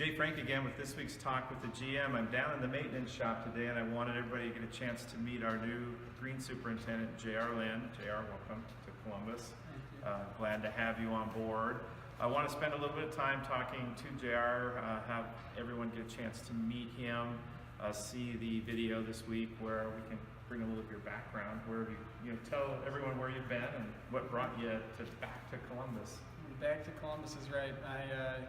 Jay Frank again with this week's Talk with the GM. I'm down in the maintenance shop today and I wanted everybody to get a chance to meet our new green superintendent, JR Lynn. JR, welcome to Columbus. Glad to have you on board. I want to spend a little bit of time talking to JR, have everyone get a chance to meet him, see the video this week where we can bring a little of your background, where you tell everyone where you've been and what brought you back to Columbus. Back to Columbus is right. I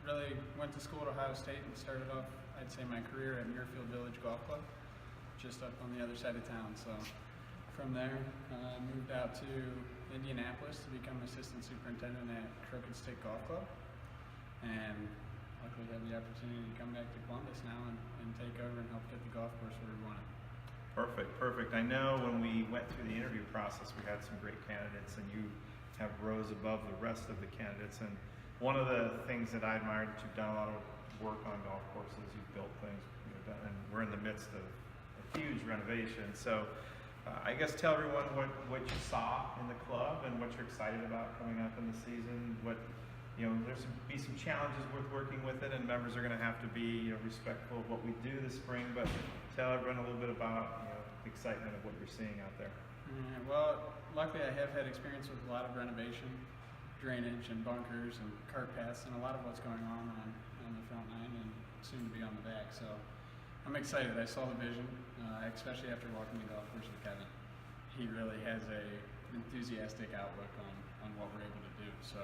really went to school at Ohio State and started off, I'd say, my career at Muirfield Village Golf Club, just up on the other side of town. So from there, I moved out to Indianapolis to become assistant superintendent at Crooked Stick Golf Club, and luckily had the opportunity to come back to Columbus now and take over and help get the golf course where we want it. Perfect. I know when we went through the interview process, we had some great candidates, and you have rose above the rest of the candidates. And one of the things that I admired, that you've done a lot of work on golf courses, you've built things, and we're in the midst of a huge renovation. So I guess tell everyone what you saw in the club and what you're excited about coming up in the season. There's be some challenges with working with it, and members are going to have to be respectful of what we do this spring. But tell everyone a little bit about the excitement of what you're seeing out there. Well, luckily I have had experience with a lot of renovation, drainage and bunkers and cart paths, and a lot of what's going on the front nine and soon to be on the back. So I'm excited. I saw the vision, especially after walking the golf course with Kevin. He really has an enthusiastic outlook on what we're able to do. So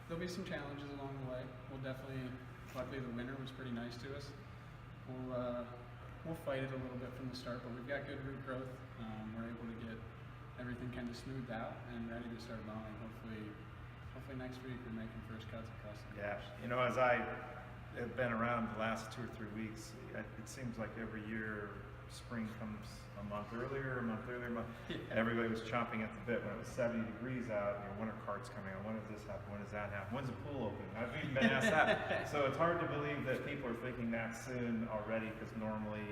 there'll be some challenges along the way. Luckily the winter was pretty nice to us. We'll fight it a little bit from the start, but we've got good root growth. We're able to get everything kind of smoothed out and ready to start mowing. Hopefully next week we're making first cuts across the course. Yeah, as I have been around the last 2 or 3 weeks, it seems like every year spring comes a month earlier. Yeah. Everybody was chomping at the bit when it was 70 degrees out. Winter cart's coming on. When does this happen? When does that happen? When's the pool open? I've even been asked that. So it's hard to believe that people are thinking that soon already, because normally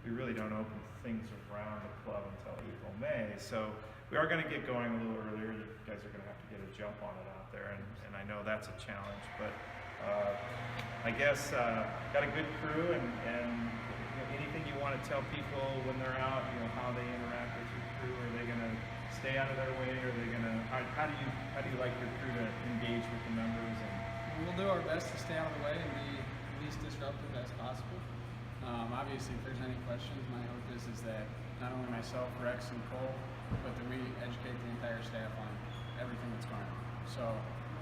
we really don't open things around the club until April, May. So we are going to get going a little earlier. You guys are going to have to get a jump on it out there, and I know that's a challenge. But I guess got a good crew, and anything you want to tell people when they're out, how they interact with your crew. Are they going to stay out of their way? Or are they going to? How do you like your crew to engage with the members? And we'll do our best to stay out of the way and be least disruptive as possible. Obviously, if there's any questions, my hope is that not only myself, Rex, and Cole, but that we educate the entire staff on everything that's going on. So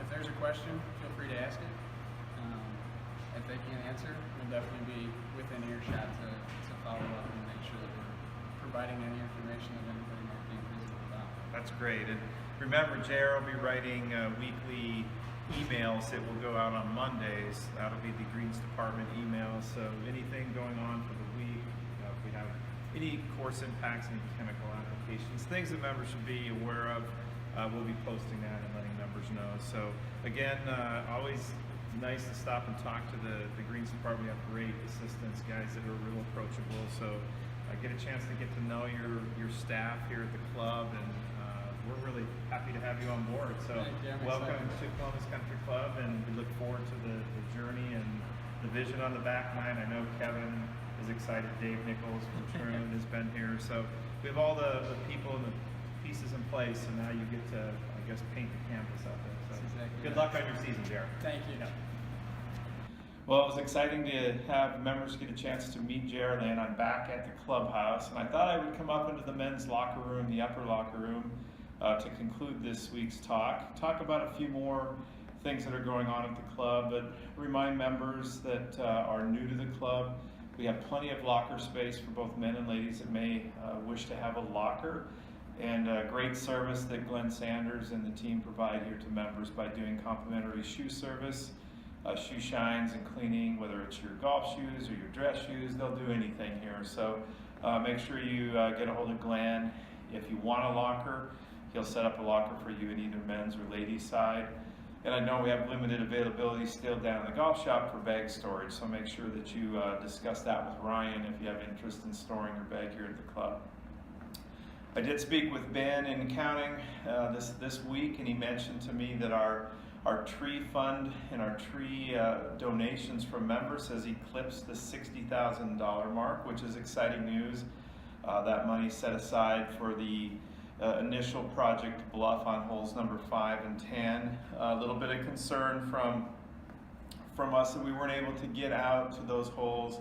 if there's a question, feel free to ask it. If they can't answer, we'll definitely be within earshot to follow up and make sure that we're providing any information that anybody might be inquisitive about. That's great. And remember, JR will be writing weekly emails that will go out on Mondays. That'll be the Greens Department emails. So anything going on for the week, if we have any course impacts, any chemical applications, things that members should be aware of, we'll be posting that and letting members know. So again, always nice to stop and talk to the Greens Department. We have great assistants, guys that are real approachable. So get a chance to get to know your staff here at the club, and we're really happy to have you on board. So welcome to Columbus Country Club, and we look forward to the journey and the vision on the back nine. I know Kevin is excited. Dave Nichols from Troon has been here. So we have all the people and the pieces in place, and now you get to, I guess, paint the canvas out there. So good luck on your season, JR. Thank you. Well, it was exciting to have members get a chance to meet JR Lynn. I'm back at the clubhouse, and I thought I would come up into the men's locker room, the upper locker room, to conclude this week's talk about a few more things that are going on at the club, but remind members that are new to the club, we have plenty of locker space for both men and ladies that may wish to have a locker, and great service that Glenn Sanders and the team provide here to members by doing complimentary shoe service, shoe shines and cleaning, whether it's your golf shoes or your dress shoes. They'll do anything here. So make sure you get a hold of Glenn. If you want a locker, he'll set up a locker for you in either men's or ladies' side. And I know we have limited availability still down in the golf shop for bag storage, so make sure that you discuss that with Ryan if you have interest in storing your bag here at the club. I did speak with Ben in accounting this week, and he mentioned to me that our Our tree fund and our tree donations from members has eclipsed the $60,000 mark, which is exciting news. That money set aside for the initial project bluff on holes number 5 and 10. A little bit of concern from us that we weren't able to get out to those holes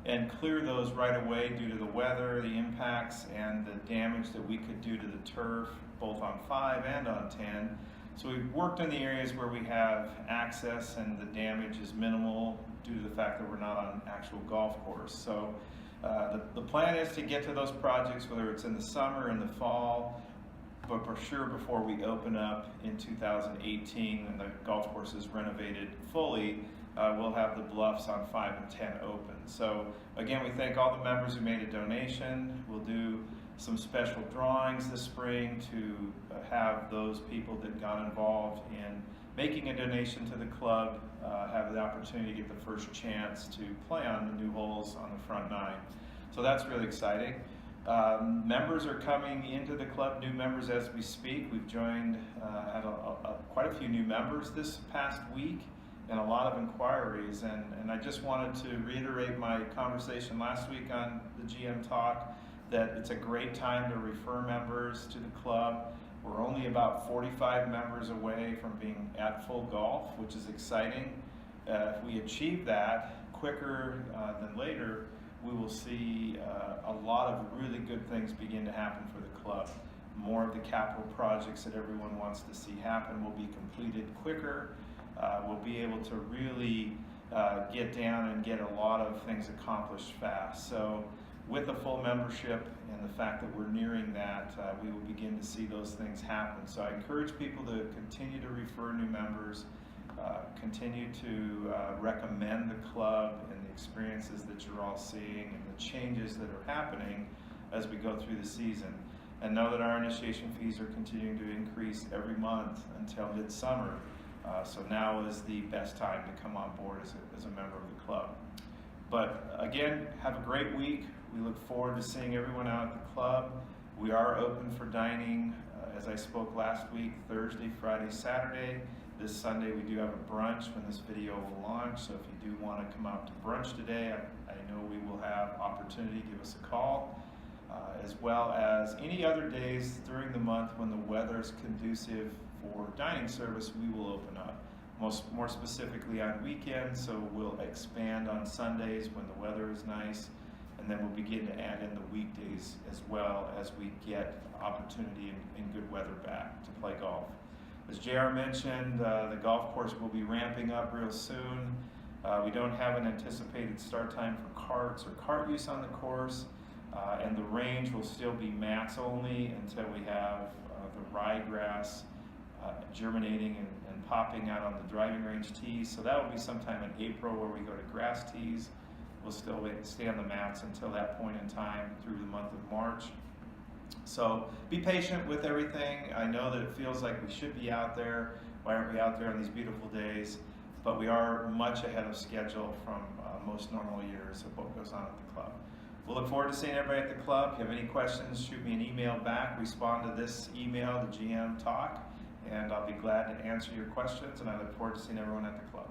and clear those right away due to the weather, the impacts, and the damage that we could do to the turf, both on 5 and on 10. So we've worked in the areas where we have access and the damage is minimal due to the fact that we're not on an actual golf course. So the plan is to get to those projects, whether it's in the summer, in the fall, but for sure before we open up in 2018 and the golf course is renovated fully, we'll have the bluffs on 5 and 10 open. So again, we thank all the members who made a donation. We'll do some special drawings this spring to have those people that got involved in making a donation to the club have the opportunity to get the first chance to play on the new holes on the front 9. So that's really exciting. Members are coming into the club, new members as we speak. We've joined, had quite a few new members this past week and a lot of inquiries. And I just wanted to reiterate my conversation last week on the GM Talk, that it's a great time to refer members to the club. We're only about 45 members away from being at full golf, which is exciting. If we achieve that quicker than later, we will see a lot of really good things begin to happen for the club. More of the capital projects that everyone wants to see happen will be completed quicker. We'll be able to really get down and get a lot of things accomplished fast. So with a full membership and the fact that we're nearing that, we will begin to see those things happen. So I encourage people to continue to refer new members, continue to recommend the club and the experiences that you're all seeing and the changes that are happening as we go through the season. And know that our initiation fees are continuing to increase every month until midsummer. So now is the best time to come on board as a member of the club. But again, have a great week. We look forward to seeing everyone out at the club. We are open for dining, as I spoke last week, Thursday, Friday, Saturday. This Sunday we do have a brunch when this video will launch, so if you do want to come out to brunch today, I know we will have opportunity. Give us a call. As well as any other days during the month when the weather is conducive for dining service, we will open up. More specifically on weekends, so we'll expand on Sundays when the weather is nice, and then we'll begin to add in the weekdays as well as we get opportunity and good weather back to play golf. As JR mentioned, the golf course will be ramping up real soon. We don't have an anticipated start time for carts or cart use on the course, and the range will still be mats only until we have the ryegrass germinating and popping out on the driving range tees. So that will be sometime in April where we go to grass tees. We'll still stay on the mats until that point in time through the month of March. So be patient with everything. I know that it feels like we should be out there. Why aren't we out there on these beautiful days? But we are much ahead of schedule from most normal years of what goes on at the club. We'll look forward to seeing everybody at the club. If you have any questions, shoot me an email back. Respond to this email, the GM Talk, and I'll be glad to answer your questions, and I look forward to seeing everyone at the club.